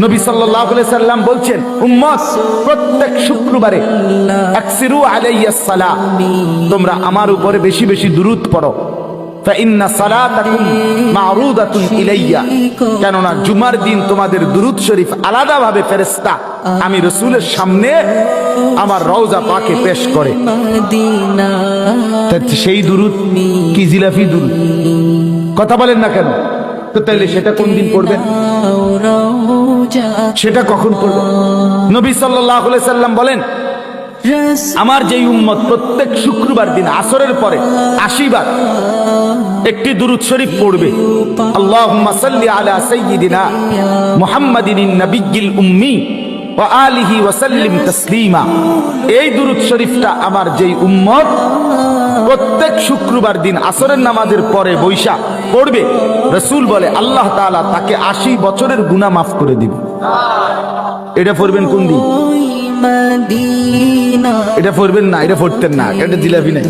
নবী সাল্লাল্লাহু আলাইহি সাল্লাম বলছেন, উম্মত প্রত্যেক শুক্রবারে আকসিরু আলাইয়াস সালাম, তোমরা আমার উপরে বেশি বেশি দুরূদ পড়ো। ফাইন্না সালাতাকুম মা'রুদাতুন ইলাইয়া, কেননা জুমার দিন তোমাদের দুরূদ শরীফ আলাদাভাবে ফেরেশতা আমি রাসূলের সামনে আমার রওজা পাকে পেশ করে। সেই দুরূদ কি জিলাফি দুরূদ? কথা বলেন না কেন? তো তাইলে সেটা কোন দিন পড়বেন? সেটা কখন পড়বেন? নবী সাল্লাল্লাহু আলাইহি সাল্লাম বলেন, আমার যেই উম্মত প্রত্যেক শুক্রবার দিন আসরের পরে 80 বার একটি দুরূদ শরীফ পড়বে, আল্লাহুম্মা সাল্লি আলা সাইয়্যিদিনা মুহাম্মাদিন নাবিয়্যিল উম্মি ওয়া আলিহি ওয়া সাল্লিম তাসলিমা, এই দুরূদ শরীফটা আমার যেই উম্মত প্রত্যেক শুক্রবার দিন আসরের নামাজের পরে বৈশা পড়বে, রাসূল বলে আল্লাহ তাআলা তাকে 80 বছরের গুনাহ মাফ করে দিবে। এটা পড়বেন কোন দিন? এটা পড়বেন না, এটা পড়তেন না, এটা জিলাপি নাই।